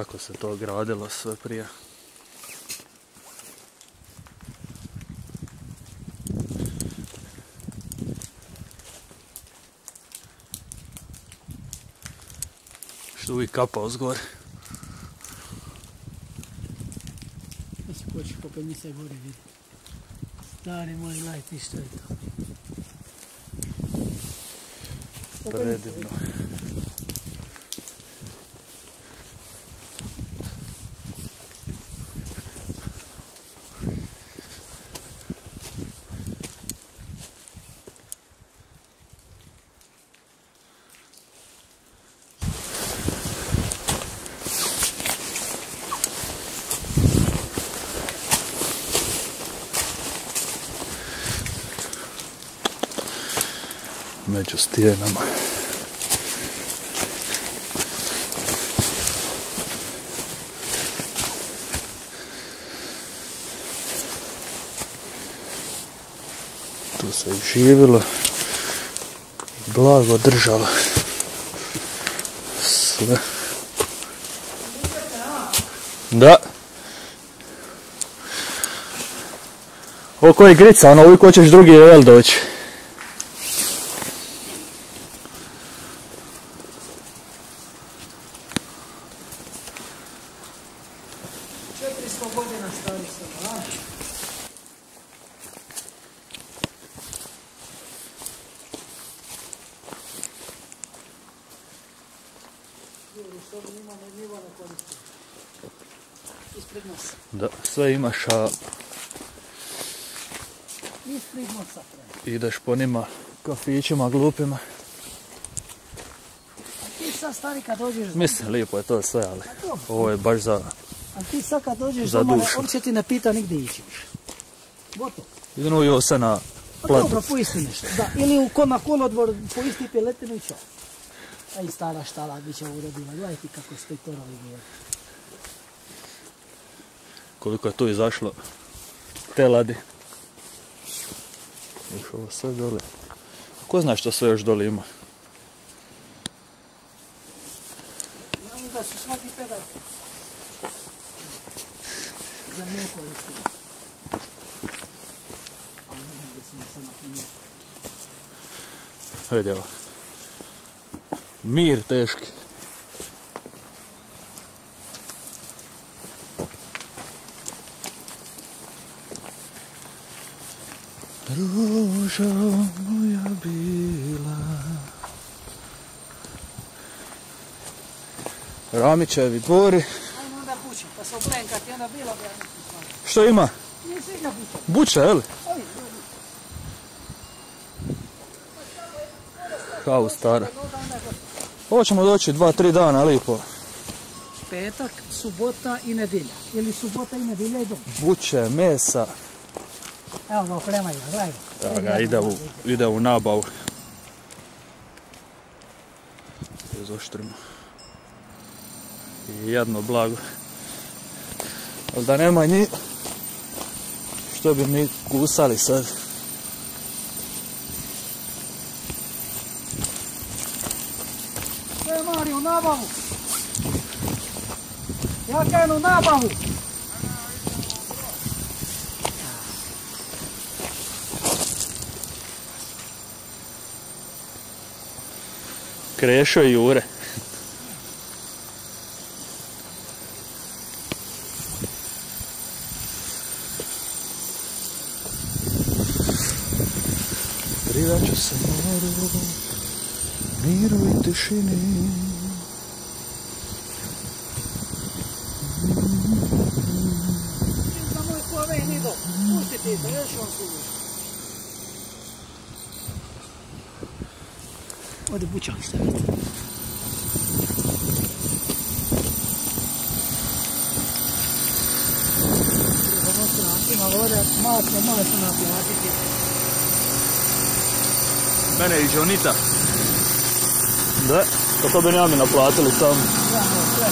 kako se to gradilo sve prije. Što uvijek kapa ozgore. Da se koči popet mi se gore vidi. Stari moj, gledaj ti što je to. Predivno. Među stijenama. Tu se živjelo i blago držalo sve. Da. Oko je grica, ono uvijek hoćeš drugi level doći. Da, sve imaš, a ideš po njima kafićima glupima. Ti sad stari kad dođeš... Mislim, lijepo je to sve, ali ovo je baš za dušu. A ti sad kad dođeš doma, on će ti ne pita nigdje ići. Gotovo. Idemo joj se na plac. Dobro, poisti nešto. Da, ili na kolodvor poisti piletinu i čo. A i stara štala bi će urodila. Gledaj ti kako stoji to rovi. Koliko je tu izašlo teladi. Još ovo sve dole. Ko zna što sve još dole ima? Znam da su svaki pedal. Za neko isti. Ali ne znam da sam se napinio. Vidi ovo. Mir teški. Ruža moja bila. Ramićevi dvori. Ajmo onda buće, pa se oblenkati, onda bila bi ja nešto stvari. Što ima? Nije sviđa buće. Buće, jel? Kao stara. Hoćemo doći 2-3 dana, lipo. Petak, subota i nedjelja. Ili subota i nedjelja i dom. Buće, mesa. Evo ga opremaju, gledaj. Evo ga, ide u nabavu. Izoštrimo. I jedno blago. Ali da nema njih, što bi mi kusali sad. Sve Mari, u nabavu. Ja kažem u nabavu. Krešo i Jure. Privaću se moru, miru i tišini. Za moj kove i nido, pustite se, još on služi. Ovdje bučak staviti. Ima vode, masno naplatiti. Mene i Jonita. Da, to bi nam naplatili tamo. Ja, sve,